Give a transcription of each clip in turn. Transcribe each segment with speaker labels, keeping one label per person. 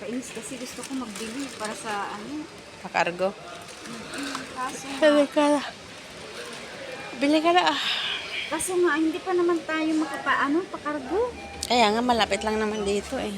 Speaker 1: nakakainis kasi gusto ko magbili para sa ano.
Speaker 2: Pakargo.
Speaker 1: Kaso
Speaker 2: Bili ka na. Bili ka na.
Speaker 1: kaso nga, hindi pa naman tayo makapaano, pakargo.
Speaker 2: Kaya nga, malapit lang naman dito eh.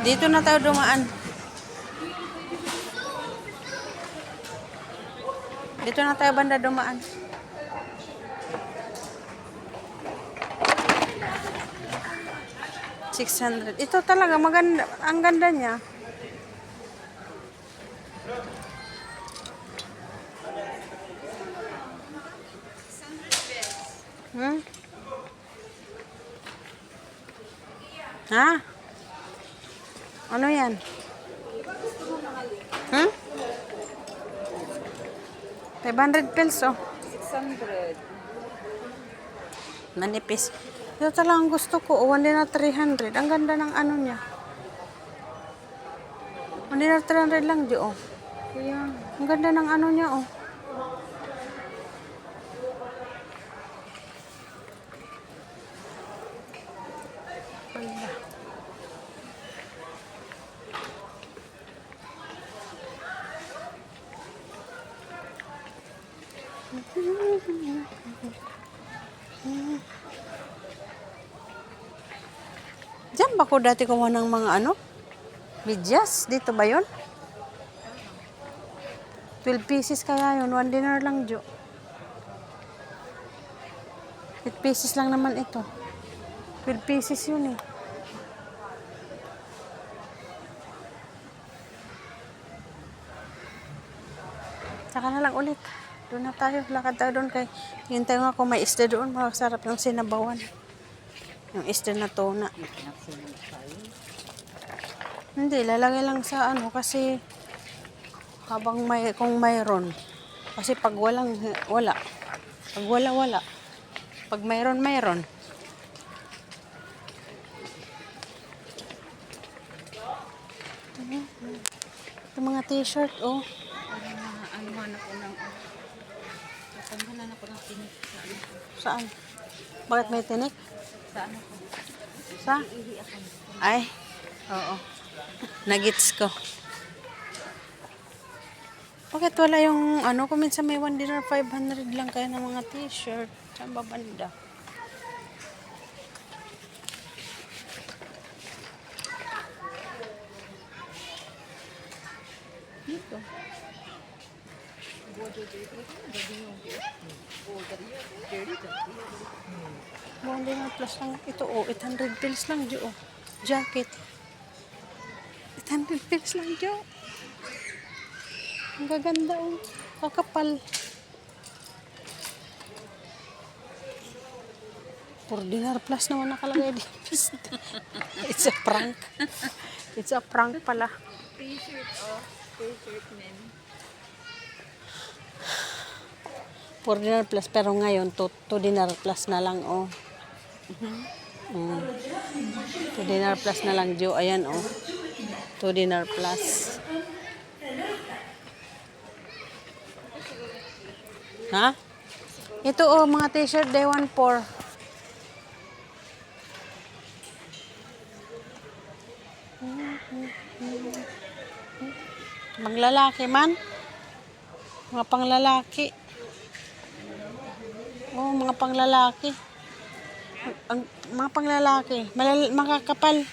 Speaker 2: Dito na tayo dumaan. Dito na tayo banda dumaan. $600. Ito talaga maganda, ang ganda niya. Hmm? Ha? Ano yan? Hmm? 500 pesos.
Speaker 1: 600.
Speaker 2: Manipis. Ito talagang gusto ko. One din na 300. Ang ganda ng ano niya. One din na 300 lang, di oh.
Speaker 1: Kuya,
Speaker 2: Ang ganda ng ano niya, oh. Wala. Diyan ba ko dati kumuha ng mga ano? Medyas? Dito ba yun? 12 pieces kaya yun. 1 dinar lang, Jo. 8 pieces lang naman ito. 12 pieces yun eh. Saka na lang ulit. Doon na tayo. Lakad tayo doon kay hintay nga kung may isda doon. Masarap yung sinabawan. Yung isda na tuna. Hindi, lalagay lang sa ano kasi habang may, kung mayroon. Kasi pag walang, wala. Pag wala, wala. Pag mayroon, mayroon. Ito mga t-shirt, oh.
Speaker 1: anuhan ako ng natanggalan ako ng tinik sa ano ko.
Speaker 2: Saan? Bakit may tinik?
Speaker 1: Sa ano ko.
Speaker 2: Sa?
Speaker 1: Ihi ako.
Speaker 2: Ay, oo. Nagits ko. Bakit wala yung ano? Kung minsan may 1 dinar 500 lang kaya ng mga t-shirt. Saan ba banda?
Speaker 1: Dito.
Speaker 2: 1 dinar plus lang. Ito, oh. 800 pills lang, Jo. Oh. Jacket. 800 pills lang, Jo. Ang gaganda, oh. Kakapal. 4 dinar plus naman nakalagay dito. It's a prank. It's a prank pala.
Speaker 1: T-shirt, oh. T-shirt men.
Speaker 2: 4 dinar plus pero ngayon 2 dinar plus na lang, oh. 2 dinar plus na lang, Jo. Ayan, oh. 2 dinar plus. Ha? Ito, oh, mga t-shirt day 1-4. Panglalaki man. Mga panglalaki. Oh, mga panglalaki. Mga panglalaki. Makakapal.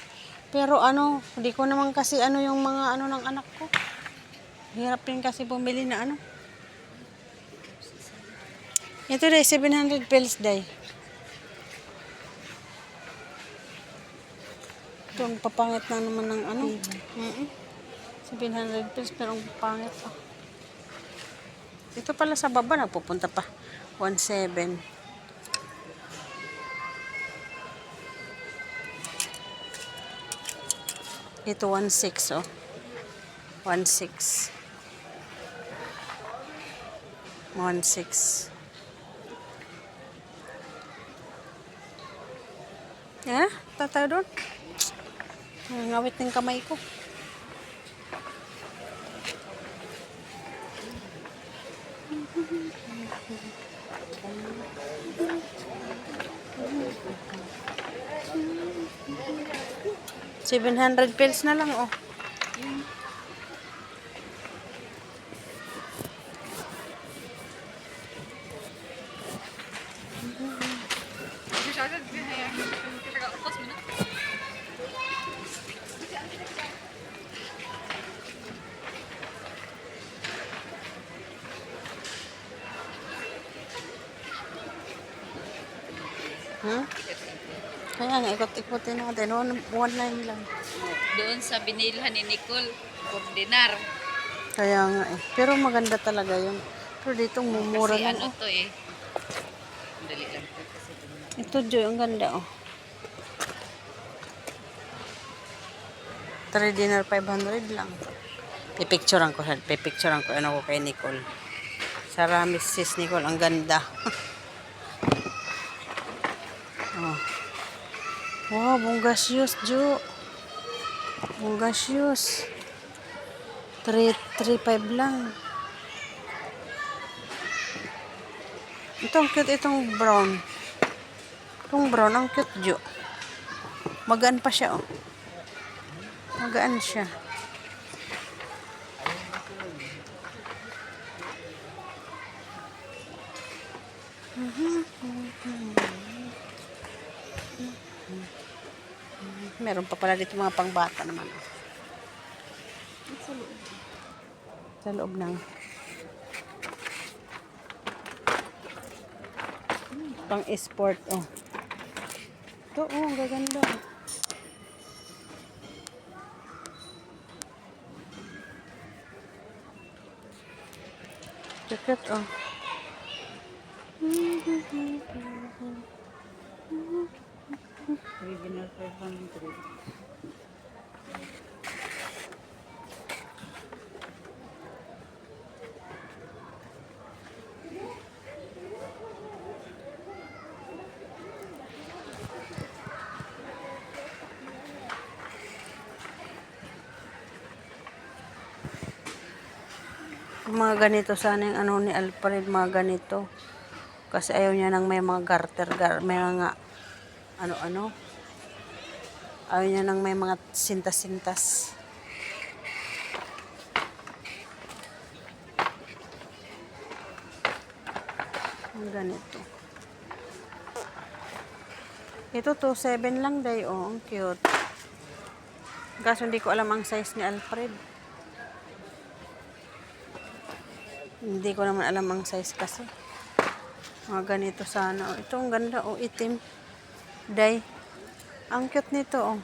Speaker 2: Pero ano, hindi ko naman kasi ano yung mga ano ng anak ko. Hirap din kasi bumili na ano. Ito day, 700 pills day. Ito, ang papangit na naman ng ano. 700 pills, pero ang papangit. Oh. Ito pala sa baba, nagpupunta pa. 1.7. Ito 1.6, oh. 1.6. 1.6. Yan, tatayo doon. Ngawit ng kamay ko. $700 na lang, oh. Kaya nga, ikot-ikotin natin. 1.9 lang.
Speaker 1: Doon sa binilhan ni Nicole, for dinar.
Speaker 2: Kaya nga eh. Pero maganda talaga yun. Pero dito mumura
Speaker 1: Kasi
Speaker 2: lang.
Speaker 1: ano
Speaker 2: Oh.
Speaker 1: to eh. Dali lang po kasi ito.
Speaker 2: Ito, Joy, ang ganda oh. 3 dinner 500 lang. Pipicturean ko ano ko kay Nicole. Saramis sis Nicole, ang ganda. Oh. Wow, bonggasyos, Jo. Bonggasyos. 3.5 lang. Ito, ang cute itong brown. Itong brown, ang cute, Jo. Magaan pa siya, oh. Magaan siya. Meron pa pala dito mga pangbata naman. Sa loob ng pang-sport, oh. Ito, oh, ang gaganda. Jacket, oh.
Speaker 1: Original 500.
Speaker 2: Mga ganito sana yung ano ni Alfred, mga ganito. Kasi ayaw niya nang may mga garter, may mga ano-ano. Ayaw niya nang may mga sintas-sintas. Ang ganito. Ito 2.7 lang day, oh. Ang cute. Kaso hindi ko alam ang size ni Alfred. Hindi ko naman alam ang size kasi. Mga ganito sana. Oh, ito ang ganda. Oh, itim. Day. Ang cute nito. Oh.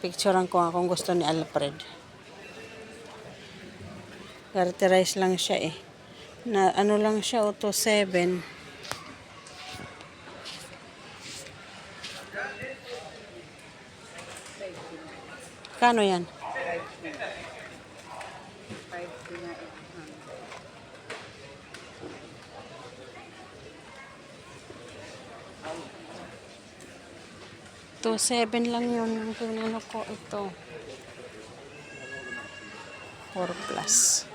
Speaker 2: Picturean ko nga kung gusto ni Alfred. Garterize lang siya eh. Na ano lang siya. Oh, 2.7. Kano yan? 2.7 lang yun. Ang pinano ko ito. 4 plus.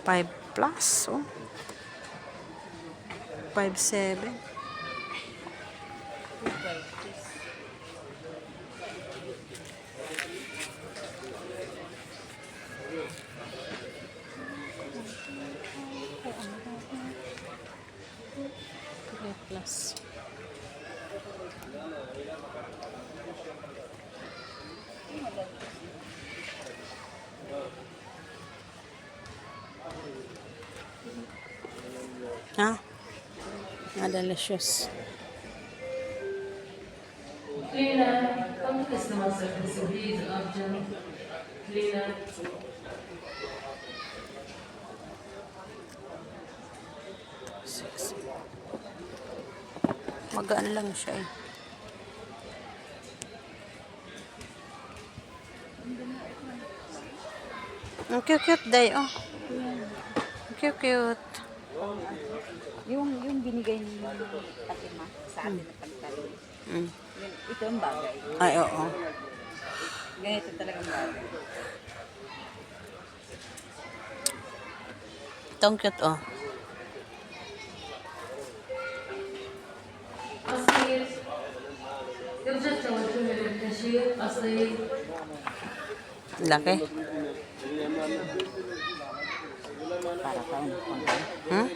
Speaker 2: 5 plus. Oh. 5.7. Plus. Ha? Ah, delicious.
Speaker 3: Lina, pangkas naman sa kasubiz, Abjan. Lina.
Speaker 2: Magaan lang siya eh. Ang cute-cute day, oh. Ang cute-cute.
Speaker 1: Yung binigay ni Fatima sa atin na pagkain.
Speaker 2: Mm.
Speaker 1: Ito ang bagay.
Speaker 2: Ay, oo.
Speaker 1: Ganito talagang bagay.
Speaker 2: Ito ang cute, oh.
Speaker 3: Asayir. Yoksa çalışıyor böyle taşıyır. Asayir.
Speaker 2: Laki.
Speaker 1: Para pa ano.
Speaker 2: Hmm?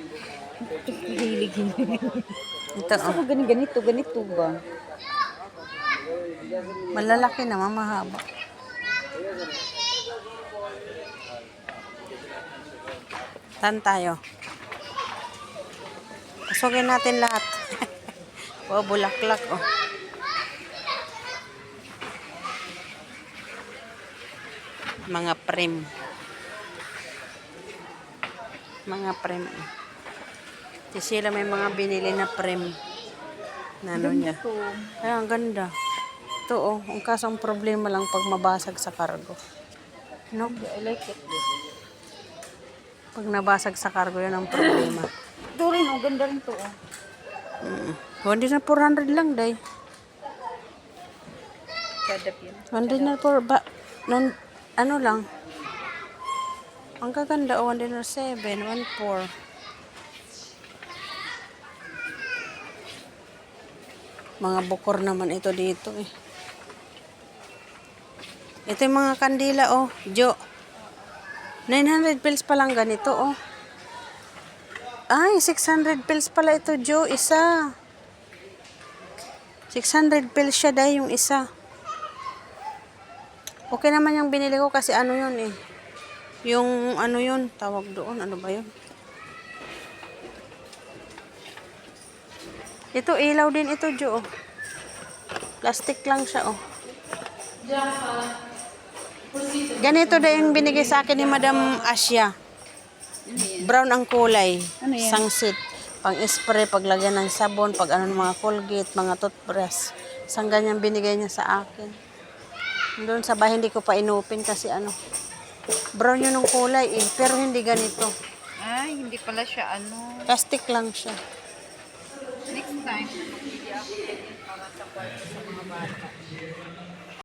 Speaker 1: Hilig hindi.
Speaker 2: Ito, oh.
Speaker 1: Ako ganito ba?
Speaker 2: Malalaki naman, mahaba. Tan tayo. Pasugin natin lahat. Oh, bulaklak, oh. Mga prim. Mga prim. Si Sheila may mga binili na prim. Na ano niya. Ay, ang ganda. Ito, oh. Ang kasang problema lang pag mabasag sa kargo. No?
Speaker 1: I like it.
Speaker 2: Pag nabasag sa kargo, yun ang problema.
Speaker 1: Ito rin, oh, ganda rin to. Oh.
Speaker 2: Hindi na 400 lang, day.
Speaker 1: Kadap yun.
Speaker 2: Hindi na ano lang. Ang kaganda, oh, 107, 14. Mga bukor naman ito dito, eh. Ito yung mga kandila, oh. Jo. 900 pills pa lang ganito, oh. Ay, 600 pills pala ito, Jo. Isa. 600 pills siya, dahil yung isa. Okay naman yung binili ko kasi ano yun, eh. Yung ano yun, tawag doon. Ano ba yun? Ito, ilaw din ito, Jo. Oh. Plastic lang siya, oh. Ganito na yung binigay sa akin ni Madam Asya. Brown ang kulay.
Speaker 1: Ano yan?
Speaker 2: Sangsit. Pang-spray, paglagyan ng sabon, pag ano ng mga Colgate, mga toothbrush. Isang ganyan binigay niya sa akin. Doon sa bahay, hindi ko pa inupin kasi ano. Brown yun ng kulay eh. Pero hindi ganito.
Speaker 1: Ay, hindi pala siya ano.
Speaker 2: Plastic lang siya.
Speaker 1: Next time, hindi ako para sa kwarto sa mga bata.